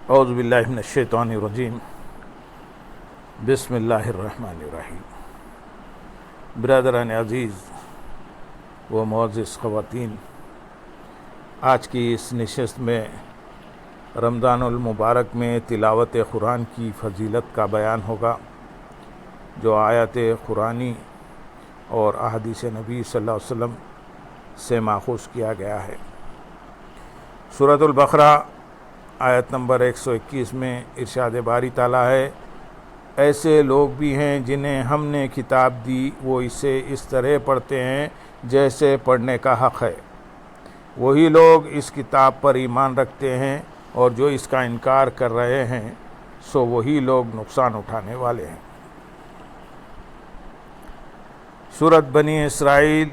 اعوذ باللہ من الشیطان الرجیم بسم اللہ الرحمن الرحیم۔ برادران عزیز و معزز خواتین، آج کی اس نشست میں رمضان المبارک میں تلاوت قرآن کی فضیلت کا بیان ہوگا، جو آیات قرآنی اور احادیث نبی صلی اللہ علیہ وسلم سے ماخوذ کیا گیا ہے۔ سورۃ البقرہ آیت نمبر 121 میں ارشاد باری تعالیٰ ہے، ایسے لوگ بھی ہیں جنہیں ہم نے کتاب دی، وہ اسے اس طرح پڑھتے ہیں جیسے پڑھنے کا حق ہے۔ وہی لوگ اس کتاب پر ایمان رکھتے ہیں، اور جو اس کا انکار کر رہے ہیں سو وہی لوگ نقصان اٹھانے والے ہیں۔ سورۃ بنی اسرائیل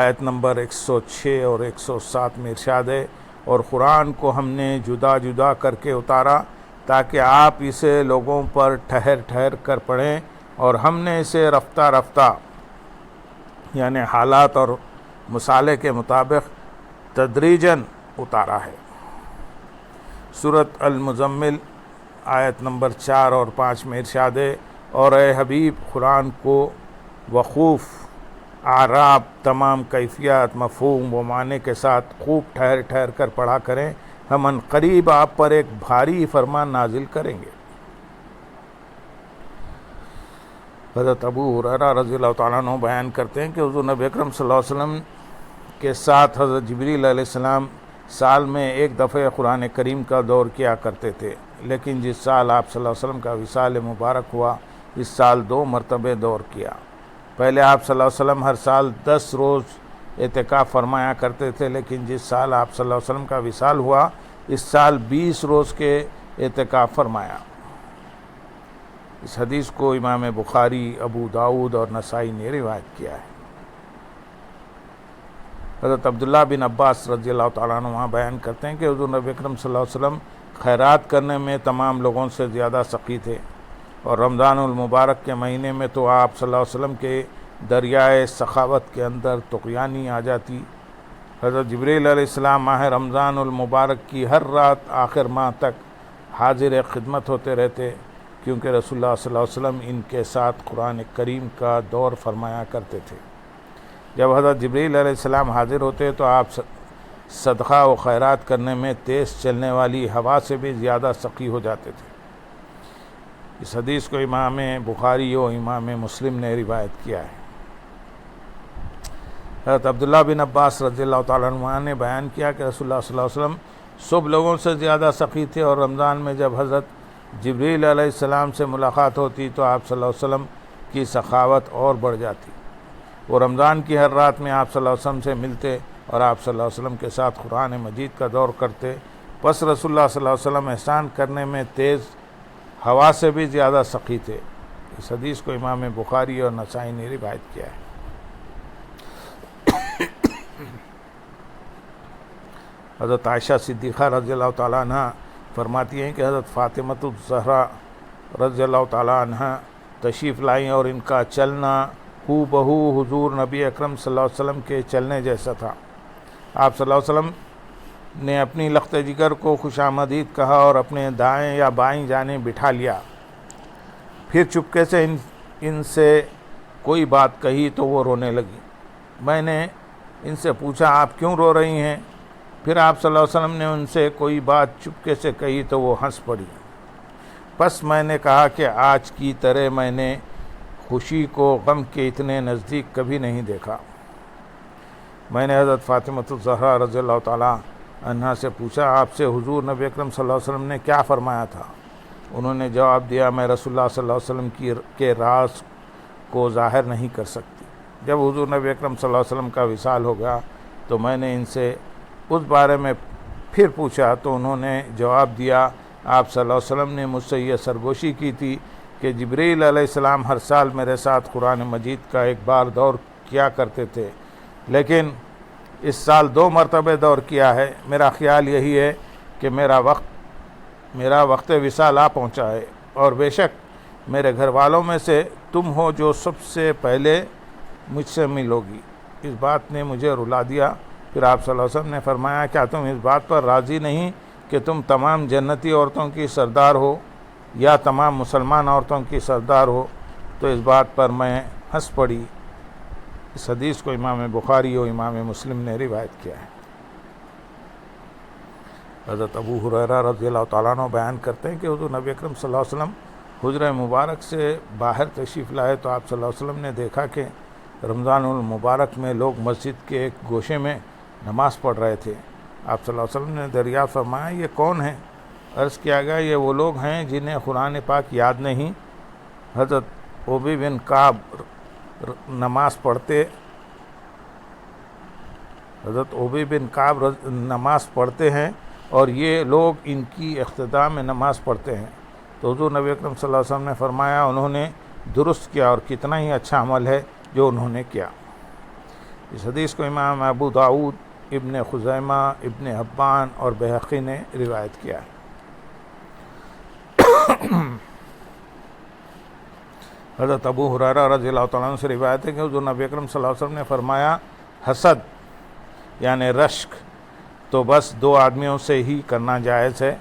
آیت نمبر 106 اور 107 میں ارشاد ہے، اور قرآن کو ہم نے جدا جدا کر کے اتارا تاکہ آپ اسے لوگوں پر ٹھہر ٹھہر کر پڑھیں، اور ہم نے اسے رفتہ رفتہ یعنی حالات اور مسالے کے مطابق تدریجاً اتارا ہے۔ سورۃ المزمل آیت نمبر 4 اور 5 میں ارشاد ہے، اور اے حبیب قرآن کو وقوف، اعراب، تمام کیفیات، مفہوم و معنی کے ساتھ خوب ٹھہر ٹھہر کر پڑھا کریں، ہم ان قریب آپ پر ایک بھاری فرمان نازل کریں گے۔ حضرت ابو ہریرہ رضی اللہ تعالیٰ عنہ بیان کرتے ہیں کہ حضور نبی اکرم صلی اللہ علیہ وسلم کے ساتھ حضرت جبریل علیہ السلام سال میں ایک دفعہ قرآن کریم کا دور کیا کرتے تھے، لیکن جس سال آپ صلی اللہ علیہ وسلم کا وصال مبارک ہوا، اس سال 2 مرتبہ دور کیا۔ پہلے آپ صلی اللہ علیہ وسلم ہر سال 10 روز اعتکاف فرمایا کرتے تھے، لیکن جس سال آپ صلی اللہ علیہ وسلم کا وصال ہوا، اس سال 20 روز کے اعتکاف فرمایا۔ اس حدیث کو امام بخاری، ابو داؤد اور نسائی نے روایت کیا ہے۔ حضرت عبداللہ بن عباس رضی اللہ تعالیٰ عنہ بیان کرتے ہیں کہ حضور نبی اکرم صلی اللہ علیہ وسلم خیرات کرنے میں تمام لوگوں سے زیادہ سخی تھے، اور رمضان المبارک کے مہینے میں تو آپ صلی اللہ علیہ وسلم کے دریائے سخاوت کے اندر طغیانی آ جاتی۔ حضرت جبریل علیہ السلام ماہ رمضان المبارک کی ہر رات آخر ماہ تک حاضر خدمت ہوتے رہتے، کیونکہ رسول اللہ صلی اللہ علیہ وسلم ان کے ساتھ قرآن کریم کا دور فرمایا کرتے تھے۔ جب حضرت جبریل علیہ السلام حاضر ہوتے تو آپ صدقہ و خیرات کرنے میں تیز چلنے والی ہوا سے بھی زیادہ سخی ہو جاتے تھے۔ اس حدیث کو امام بخاری و امام مسلم نے روایت کیا ہے۔ حضرت عبداللہ بن عباس رضی اللہ تعالیٰ عنہ نے بیان کیا کہ رسول اللہ صلی اللہ علیہ وسلم سب لوگوں سے زیادہ سخی تھے، اور رمضان میں جب حضرت جبریل علیہ السلام سے ملاقات ہوتی تو آپ صلی اللہ علیہ وسلم کی سخاوت اور بڑھ جاتی۔ وہ رمضان کی ہر رات میں آپ صلی اللہ علیہ وسلم سے ملتے، اور آپ صلی اللہ علیہ وسلم کے ساتھ قرآن مجید کا دور کرتے۔ پس رسول اللہ صلی اللہ علیہ وسلم احسان کرنے میں تیز ہوا سے بھی زیادہ سخی تھے۔ اس حدیث کو امام بخاری اور نسائی نے روایت کیا ہے۔ حضرت عائشہ صدیقہ رضی اللہ تعالیٰ عنہ فرماتی ہیں کہ حضرت فاطمہ الزہرا رضی اللہ تعالیٰ عنہ تشریف لائیں، اور ان کا چلنا ہو بہو حضور نبی اکرم صلی اللہ علیہ وسلم کے چلنے جیسا تھا۔ آپ صلی اللہ علیہ وسلم نے اپنی لخت جگر کو خوش آمدید کہا اور اپنے دائیں یا بائیں جانب بٹھا لیا، پھر چپکے سے ان سے کوئی بات کہی تو وہ رونے لگی۔ میں نے ان سے پوچھا، آپ کیوں رو رہی ہیں؟ پھر آپ صلی اللہ علیہ وسلم نے ان سے کوئی بات چپکے سے کہی تو وہ ہنس پڑی۔ پس میں نے کہا کہ آج کی طرح میں نے خوشی کو غم کے اتنے نزدیک کبھی نہیں دیکھا۔ میں نے حضرت فاطمہ الزہرا رضی اللہ تعالیٰ عنہا سے پوچھا، آپ سے حضور نبی اکرم صلی اللہ علیہ وسلم نے کیا فرمایا تھا؟ انہوں نے جواب دیا، میں رسول اللہ صلی اللہ علیہ وسلم کے راز کو ظاہر نہیں کر سکتی۔ جب حضور نبی اکرم صلی اللہ علیہ وسلم کا وصال ہو گیا تو میں نے ان سے اس بارے میں پھر پوچھا تو انہوں نے جواب دیا، آپ صلی اللہ علیہ وسلم نے مجھ سے یہ سرگوشی کی تھی کہ جبریل علیہ السلام ہر سال میرے ساتھ قرآن مجید کا ایک بار دور کیا کرتے تھے، لیکن اس سال 2 مرتبہ دور کیا ہے۔ میرا خیال یہی ہے کہ میرا وقت وصال آ پہنچا ہے، اور بے شک میرے گھر والوں میں سے تم ہو جو سب سے پہلے مجھ سے ملوگی۔ اس بات نے مجھے رلا دیا۔ پھر آپ صلی اللہ علیہ وسلم نے فرمایا، کیا تم اس بات پر راضی نہیں کہ تم تمام جنتی عورتوں کی سردار ہو یا تمام مسلمان عورتوں کی سردار ہو، تو اس بات پر میں ہنس پڑی۔ اس حدیث کو امام بخاری اور امام مسلم نے روایت کیا ہے۔ حضرت ابو ہریرہ رضی اللہ تعالیٰ عنہ بیان کرتے ہیں کہ حضور نبی اکرم صلی اللہ علیہ وسلم حجرہ مبارک سے باہر تشریف لائے تو آپ صلی اللہ علیہ وسلم نے دیکھا کہ رمضان المبارک میں لوگ مسجد کے ایک گوشے میں نماز پڑھ رہے تھے۔ آپ صلی اللہ علیہ وسلم نے دریافت فرمایا یہ کون ہیں؟ عرض کیا گیا یہ وہ لوگ ہیں جنہیں قرآن پاک یاد نہیں۔ حضرت ابی بن کعب نماز پڑھتے ہیں اور یہ لوگ ان کی اقتداء میں نماز پڑھتے ہیں۔ تو حضور نبی اکرم صلی اللہ علیہ وسلم نے فرمایا انہوں نے درست کیا اور کتنا ہی اچھا عمل ہے جو انہوں نے کیا۔ اس حدیث کو امام ابو داؤد، ابن خزیمہ، ابن حبان اور بہقی نے روایت کیا ہے۔ حضرت ابو ہریرہ رضی اللہ تعالیٰ عنہ سے روایت ہے کہ حضور نبی اکرم صلی اللہ علیہ وسلم نے فرمایا حسد یعنی رشک تو بس دو آدمیوں سے ہی کرنا جائز ہے۔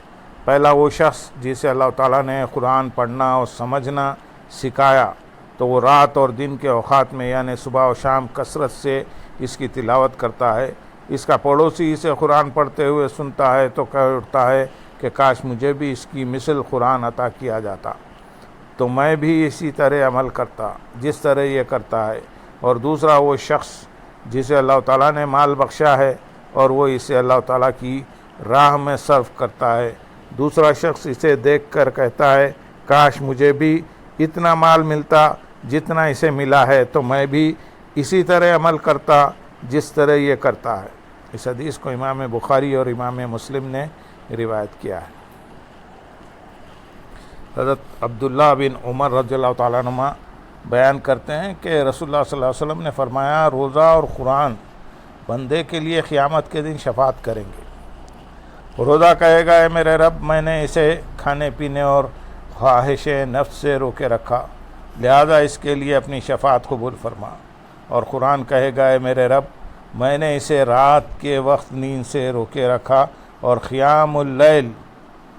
پہلا وہ شخص جسے اللہ تعالیٰ نے قرآن پڑھنا اور سمجھنا سکھایا تو وہ رات اور دن کے اوقات میں یعنی صبح و شام کثرت سے اس کی تلاوت کرتا ہے۔ اس کا پڑوسی اسے قرآن پڑھتے ہوئے سنتا ہے تو کہہ اٹھتا ہے کہ کاش مجھے بھی اس کی مثل قرآن عطا کیا جاتا تو میں بھی اسی طرح عمل کرتا جس طرح یہ کرتا ہے۔ اور دوسرا وہ شخص جسے اللہ تعالیٰ نے مال بخشا ہے اور وہ اسے اللہ تعالیٰ کی راہ میں صرف کرتا ہے۔ دوسرا شخص اسے دیکھ کر کہتا ہے کاش مجھے بھی اتنا مال ملتا جتنا اسے ملا ہے تو میں بھی اسی طرح عمل کرتا جس طرح یہ کرتا ہے۔ اس حدیث کو امام بخاری اور امام مسلم نے روایت کیا ہے۔ حضرت عبداللہ بن عمر رضی اللہ تعالیٰ عنہ بیان کرتے ہیں کہ رسول اللہ صلی اللہ علیہ وسلم نے فرمایا روزہ اور قرآن بندے کے لیے قیامت کے دن شفاعت کریں گے۔ روزہ کہے گا اے میرے رب میں نے اسے کھانے پینے اور خواہش نفس سے روکے رکھا لہذا اس کے لیے اپنی شفاعت قبول فرما۔ اور قرآن کہے گا اے میرے رب میں نے اسے رات کے وقت نیند سے روکے رکھا اور قیام اللیل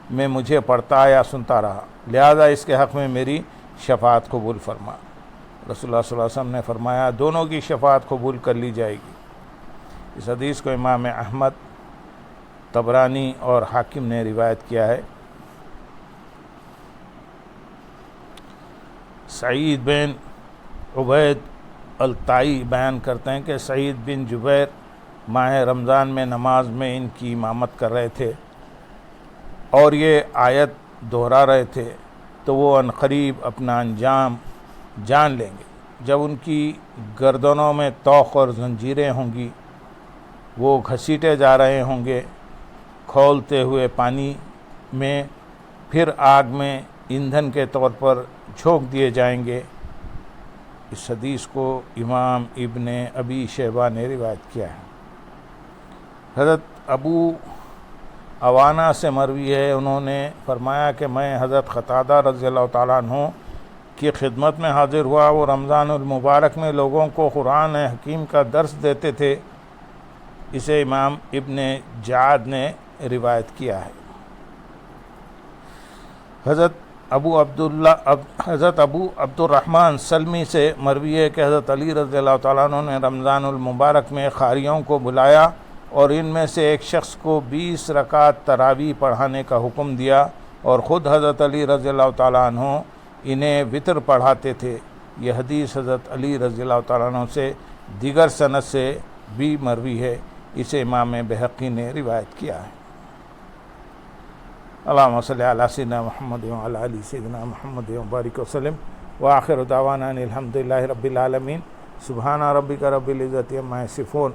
میں مجھے پڑھتا یا سنتا رہا لہذا اس کے حق میں میری شفاعت قبول فرما۔ رسول اللہ صلی اللہ علیہ وسلم نے فرمایا دونوں کی شفاعت قبول کر لی جائے گی۔ اس حدیث کو امام احمد، طبرانی اور حاکم نے روایت کیا ہے۔ سعید بن عبید الطائی بیان کرتے ہیں کہ سعید بن جبیر ماہ رمضان میں نماز میں ان کی امامت کر رہے تھے اور یہ آیت دہرا رہے تھے تو وہ عنقریب اپنا انجام جان لیں گے۔ جب ان کی گردنوں میں طوق اور زنجیریں ہوں گی، وہ گھسیٹے جا رہے ہوں گے کھولتے ہوئے پانی میں، پھر آگ میں ایندھن کے طور پر جھونک دیے جائیں گے۔ اس حدیث کو امام ابن ابی شیبہ نے روایت کیا ہے۔ حضرت ابو عوانہ سے مروی ہے، انہوں نے فرمایا کہ میں حضرت قتادہ رضی اللہ تعالیٰ عنہ کی خدمت میں حاضر ہوا، وہ رمضان المبارک میں لوگوں کو قرآن حکیم کا درس دیتے تھے۔ اسے امام ابن جعد نے روایت کیا ہے۔ حضرت ابو عبد الرحمن سلمی سے مروی ہے کہ حضرت علی رضی اللہ تعالیٰ عنہ نے رمضان المبارک میں قاریوں کو بلایا اور ان میں سے ایک شخص کو 20 رکعت تراویح پڑھانے کا حکم دیا اور خود حضرت علی رضی اللہ تعالیٰ عنہ انہیں وطر پڑھاتے تھے۔ یہ حدیث حضرت علی رضی اللہ تعالیٰ عنہ سے دیگر سند سے بھی مروی ہے۔ اسے امام بہقی نے روایت کیا ہے۔ اللہم صلی علی سیدنا محمد وعلی آل سیدنا محمد وبارک وسلم وآخر دعوانا ان الحمد للہ رب العالمین۔ سبحان ربک رب العزت عما یصفون